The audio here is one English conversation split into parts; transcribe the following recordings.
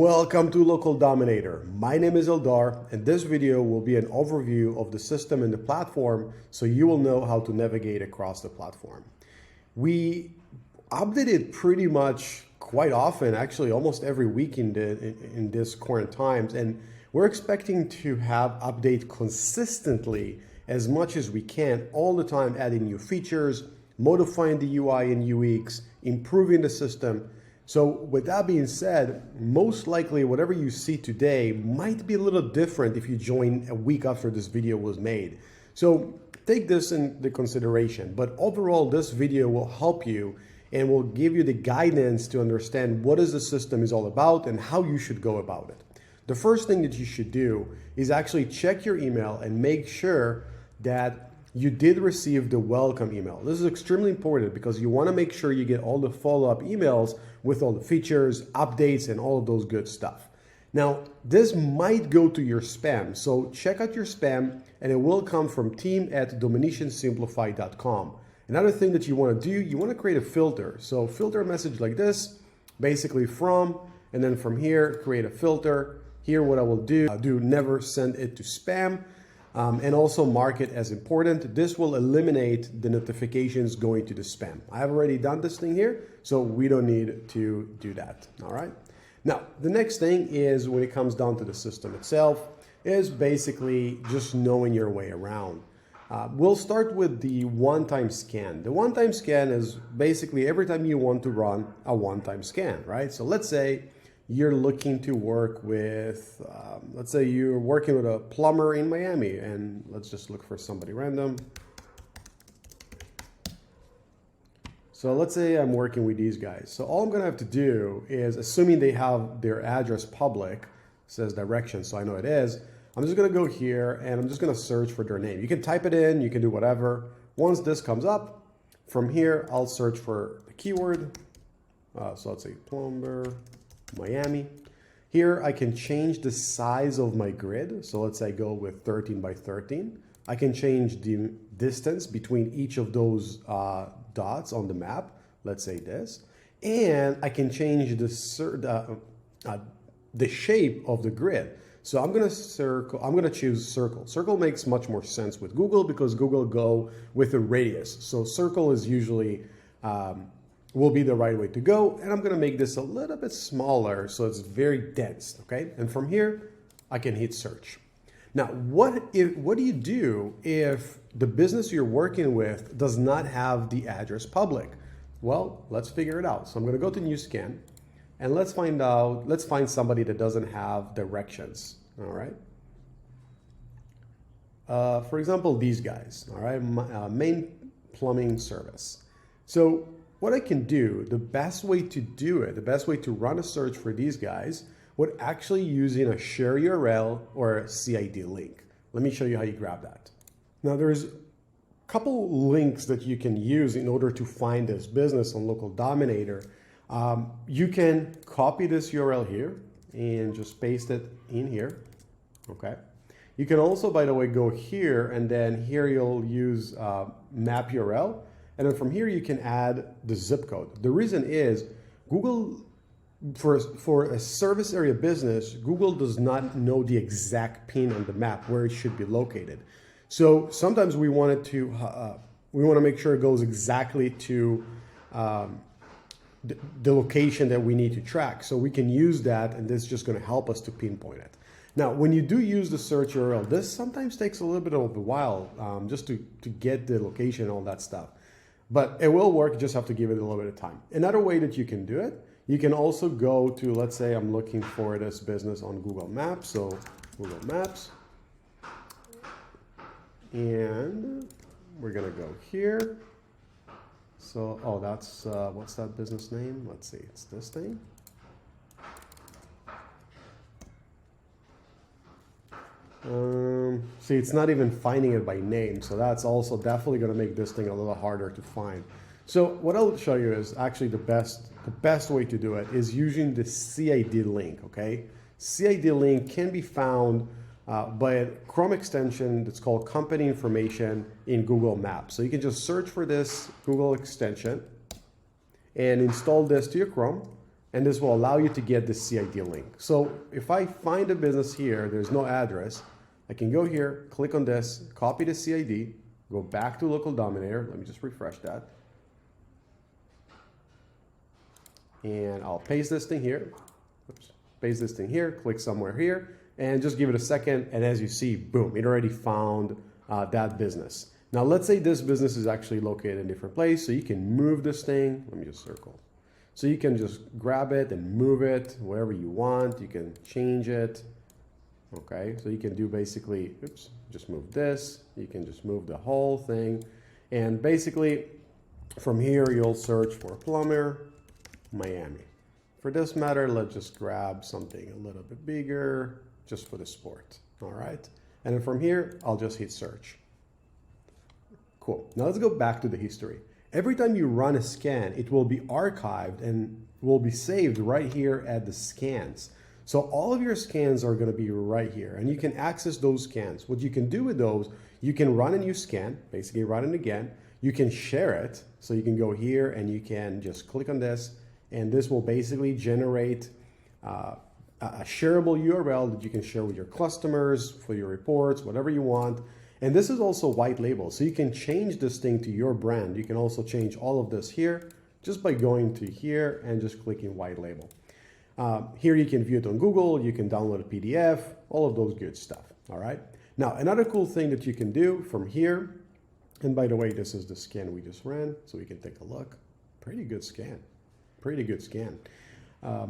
Welcome to Local Dominator. My name is Eldar, and this video will be an overview of the system and the platform so you will know how to navigate across the platform. We update it pretty much quite often, actually almost every week in this current times, and we're expecting to have update consistently as much as we can all the time, adding new features, modifying the UI and UX, improving the system. So with that being said, most likely whatever you see today might be a little different if you join a week after this video was made. So take this into consideration, but overall this video will help you and will give you the guidance to understand what is the system is all about and how you should go about it. The first thing that you should do is actually check your email and make sure that you did receive the welcome email. This is extremely important because you want to make sure you get all the follow-up emails with all the features, updates, and all of those good stuff. Now, this might go to your spam, so check out your spam, and it will come from team@dominationsimplify.com. Another thing that you want to do, you want to create a filter. So filter a message like this, basically from, and then from here, create a filter. Here, what I will do, never send it to spam. And also mark it as important. This will eliminate the notifications going to the spam. I have already done this thing here, so we don't need to do that, all right? Now, the next thing is when it comes down to the system itself, is basically just knowing your way around. We'll start with the one-time scan. The one-time scan is basically every time you want to run a one-time scan, right? So let's say you're looking to work with, let's say you're working with a plumber in Miami, and let's just look for somebody random. So let's say I'm working with these guys. So all I'm gonna have to do is, assuming they have their address public, says directions, so I know it is, I'm just gonna go here and I'm just gonna search for their name. You can type it in, you can do whatever. Once this comes up, from here, I'll search for the keyword. So let's say plumber, Miami. Here I can change the size of my grid. So let's say go with 13 by 13. I can change the distance between each of those dots on the map. Let's say this. And I can change the shape of the grid. So I'm gonna choose circle. Circle makes much more sense with Google because Google go with a radius. So circle is usually will be the right way to go. And I'm gonna make this a little bit smaller so it's very dense, okay? And from here, I can hit search. Now, what do you do if the business you're working with does not have the address public? Well, let's figure it out. So I'm gonna go to new scan and let's find somebody that doesn't have directions, all right? For example, these guys, all right? Main plumbing service. So what I can do, the best way to do it, the best way to run a search for these guys would actually using a share URL or a CID link. Let me show you how you grab that. Now there's a couple links that you can use in order to find this business on Local Dominator. You can copy this URL here and just paste it in here, okay? You can also, by the way, go here and then here you'll use map URL. And then from here, you can add the zip code. The reason is Google, for a service area business, Google does not know the exact pin on the map where it should be located. So sometimes we want to make sure it goes exactly to the location that we need to track. So we can use that, and this is just going to help us to pinpoint it. Now, when you do use the search URL, this sometimes takes a little bit of a while just to get the location and all that stuff. But it will work, you just have to give it a little bit of time. Another way that you can do it, you can also go to, let's say I'm looking for this business on Google Maps, so Google Maps. And we're gonna go here. So, oh, that's, what's that business name? Let's see, it's this thing. See, it's not even finding it by name, so that's also definitely going to make this thing a little harder to find. So what I'll show you is actually the best way to do it is using the CID link, okay? CID link can be found by a Chrome extension that's called Company Information in Google Maps. So you can just search for this Google extension and install this to your Chrome. and this will allow you to get the CID link. So if I find a business here, there's no address, I can go here, click on this, copy the CID, go back to Local Dominator. Let me just refresh that. And I'll paste this thing here. Oops. Paste this thing here, click somewhere here, and just give it a second. And as you see, boom, it already found that business. Now, let's say this business is actually located in a different place. So you can move this thing. Let me just circle. So you can just grab it and move it wherever you want. You can change it. Okay, so you can do basically, oops, just move this. You can just move the whole thing. And basically, from here, you'll search for plumber, Miami. For this matter, let's just grab something a little bit bigger, just for the sport, all right? And then from here, I'll just hit search. Cool, now let's go back to the history. Every time you run a scan, it will be archived and will be saved right here at the scans. So all of your scans are gonna be right here, and you can access those scans. What you can do with those, you can run a new scan, basically run it again. You can share it, so you can go here and you can just click on this, and this will basically generate a shareable URL that you can share with your customers, for your reports, whatever you want. And this is also white label, so you can change this thing to your brand. You can also change all of this here just by going to here and just clicking white label. Here you can view it on Google, you can download a PDF, all of those good stuff, all right? Now, another cool thing that you can do from here, and by the way, this is the scan we just ran, so we can take a look. Pretty good scan, pretty good scan.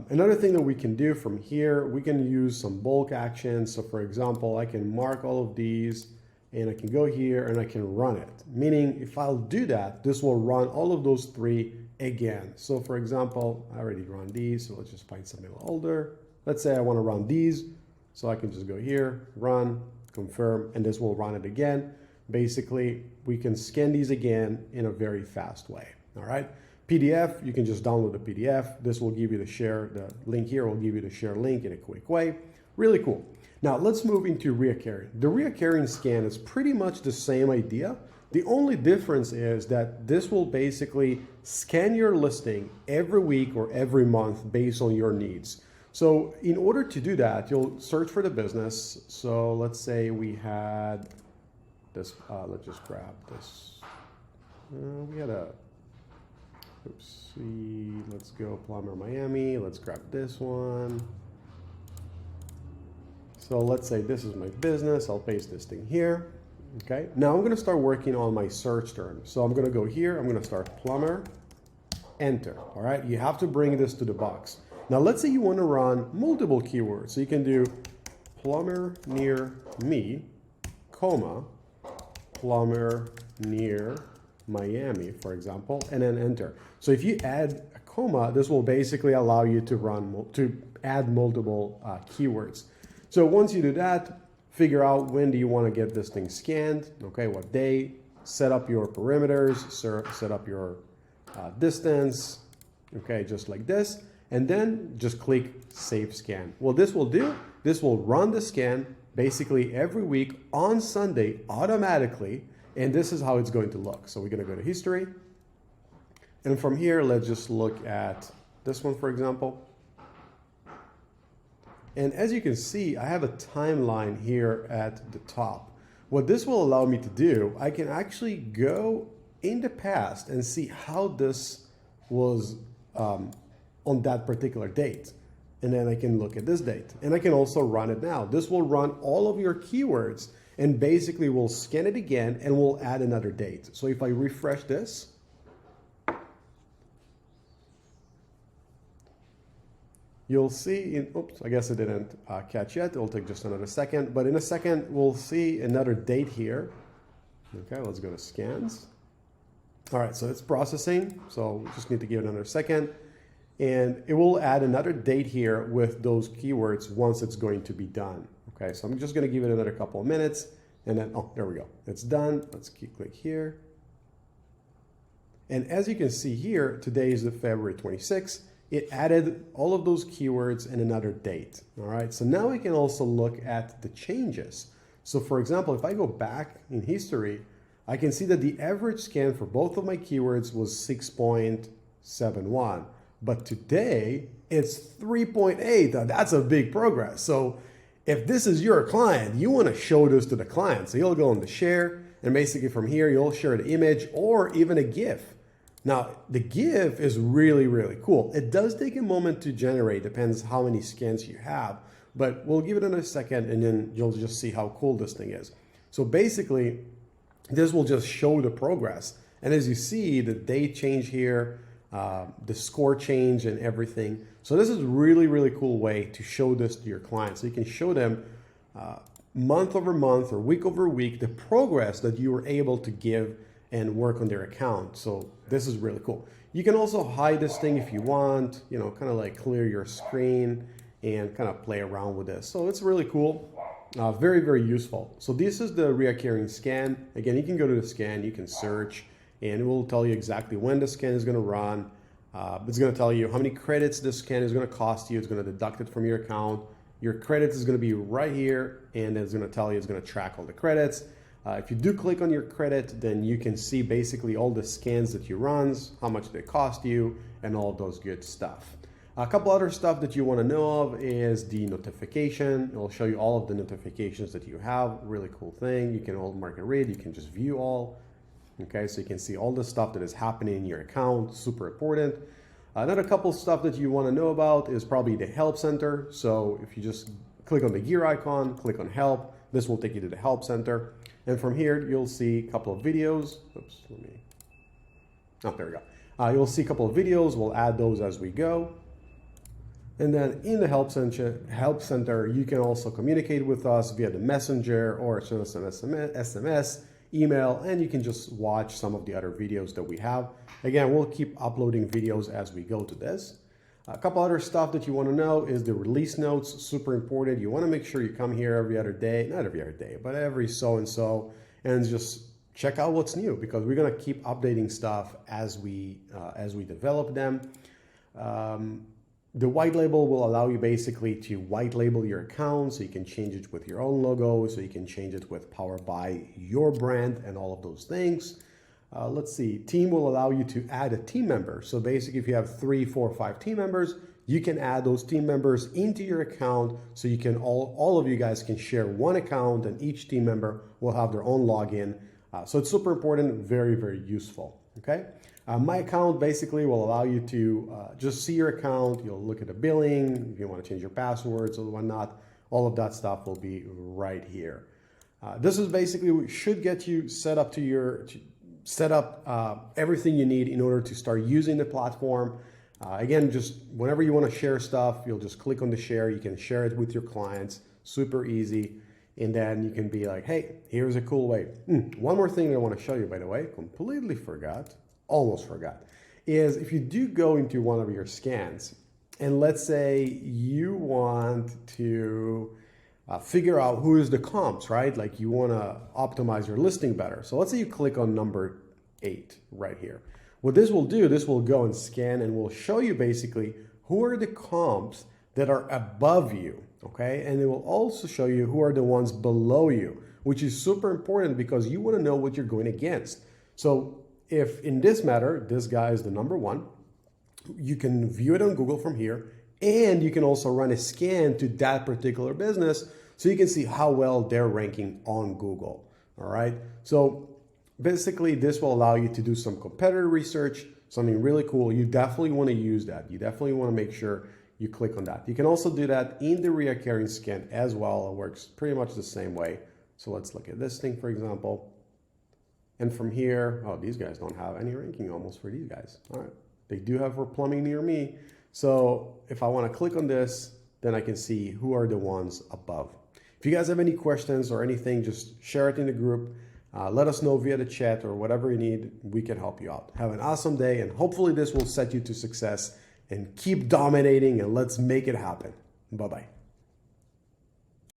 Another thing that we can do from here, we can use some bulk actions. So for example, I can mark all of these, and I can go here and I can run it. Meaning if I'll do that, this will run all of those three again. So for example, I already run these, so let's just find something a little older. Let's say I want to run these, so I can just go here, run, confirm, and this will run it again. Basically, we can scan these again in a very fast way, all right? PDF, you can just download the PDF. This will give you the share, the link here will give you the share link in a quick way. Really cool. Now let's move into reoccurring. The reoccurring scan is pretty much the same idea. The only difference is that this will basically scan your listing every week or every month based on your needs. So in order to do that, you'll search for the business. So let's say we had this, let's just grab this. We had a, oopsie, let's go plumber Miami. Let's grab this one. So let's say this is my business. I'll paste this thing here. Okay, now I'm going to start working on my search term. So I'm going to go here. I'm going to start plumber, enter. All right, you have to bring this to the box. Now let's say you want to run multiple keywords. So you can do plumber near me, comma, plumber near Miami, for example, and then enter. So if you add a comma, this will basically allow you to add multiple keywords. So once you do that, figure out when do you want to get this thing scanned, okay, what day, set up your perimeters, set up your distance, okay, just like this, and then just click Save Scan. What this will do, this will run the scan basically every week on Sunday automatically, and this is how it's going to look. So we're going to go to History, and from here, let's just look at this one, for example. And as you can see, I have a timeline here at the top. What this will allow me to do, I can actually go in the past and see how this was on that particular date. And then I can look at this date. And I can also run it now. This will run all of your keywords and basically will scan it again and will add another date. So if I refresh this, you'll see, oops, I guess it didn't catch yet. It'll take just another second, but in a second, we'll see another date here. Okay, let's go to scans. All right, so it's processing. So we just need to give it another second. And it will add another date here with those keywords once it's going to be done. Okay, so I'm just gonna give it another couple of minutes and then, oh, there we go. It's done. Let's click here. And as you can see here, today is the February 26th. It added all of those keywords and another date. All right, so now we can also look at the changes. So for example, if I go back in history, I can see that the average scan for both of my keywords was 6.71. but today it's 3.8. That's a big progress. So if this is your client, you want to show this to the client. So you'll go on the share, and basically from here, you'll share the image or even a GIF. Now, the GIF is really, really cool. It does take a moment to generate, depends how many scans you have, but we'll give it in a second and then you'll just see how cool this thing is. So basically, this will just show the progress. And as you see, the date change here, the score change and everything. So this is really, really cool way to show this to your clients. So you can show them month over month or week over week, the progress that you were able to give and work on their account. So this is really cool. You can also hide this thing if you want, you know, kind of like clear your screen and kind of play around with this. So it's really cool. Very, very useful. So this is the reoccurring scan. Again, you can go to the scan, you can search, and it will tell you exactly when the scan is going to run. It's going to tell you how many credits this scan is going to cost you. It's going to deduct it from your account. Your credits is going to be right here, and it's going to tell you, it's going to track all the credits. If you do click on your credit, then you can see basically all the scans that you run, how much they cost you, and all of those good stuff. A couple other stuff that you want to know of is the notification. It will show you all of the notifications that you have. Really cool thing. You can all mark and read. You can just view all. Okay, so you can see all the stuff that is happening in your account. Super important. Another couple stuff that you want to know about is probably the help center. So if you just click on the gear icon, click on help, this will take you to the help center. And from here, you'll see a couple of videos. Oops, there we go. You'll see a couple of videos. We'll add those as we go. And then in the help center, you can also communicate with us via the messenger or send us an SMS, email, and you can just watch some of the other videos that we have. Again, we'll keep uploading videos as we go to this. A couple other stuff that you want to know is the release notes, super important. You want to make sure you come here every other day, not every other day, but every so-and-so, and just check out what's new, because we're going to keep updating stuff as we develop them. The white label will allow you basically to white label your account, so you can change it with your own logo, so you can change it with powered by your brand and all of those things. Let's see, team will allow you to add a team member. So basically if you have 3, 4, 5 team members, you can add those team members into your account, so you can all of you guys can share one account, and each team member will have their own login. So it's super important, very, very useful, okay? My account basically will allow you to just see your account. You'll look at the billing, if you want to change your passwords or whatnot, all of that stuff will be right here. This is basically, should get you set up set up everything you need in order to start using the platform. Again, just whenever you want to share stuff, you'll just click on the share. You can share it with your clients, super easy. And then you can be like, hey, here's a cool way. One more thing that I want to show you, by the way, completely forgot, almost forgot, is if you do go into one of your scans, and let's say you want to figure out who is the comps, right? Like you want to optimize your listing better. So let's say you click on number 8 right here. What this will do, this will go and scan and will show you basically who are the comps that are above you, okay? And it will also show you who are the ones below you, which is super important because you want to know what you're going against. So if in this matter, this guy is the number 1, you can view it on Google from here, and you can also run a scan to that particular business so you can see how well they're ranking on Google, all right? So basically this will allow you to do some competitor research, something really cool. You definitely want to use that. You definitely want to make sure you click on that. You can also do that in the reoccurring scan as well. It works pretty much the same way. So let's look at this thing, for example. And from here, oh, these guys don't have any ranking almost for these guys. All right, they do have for plumbing near me. So if I want to click on this, then I can see who are the ones above. If you guys have any questions or anything, just share it in the group. Let us know via the chat or whatever you need. We can help you out. Have an awesome day, and hopefully this will set you to success, and keep dominating, and let's make it happen. Bye-bye.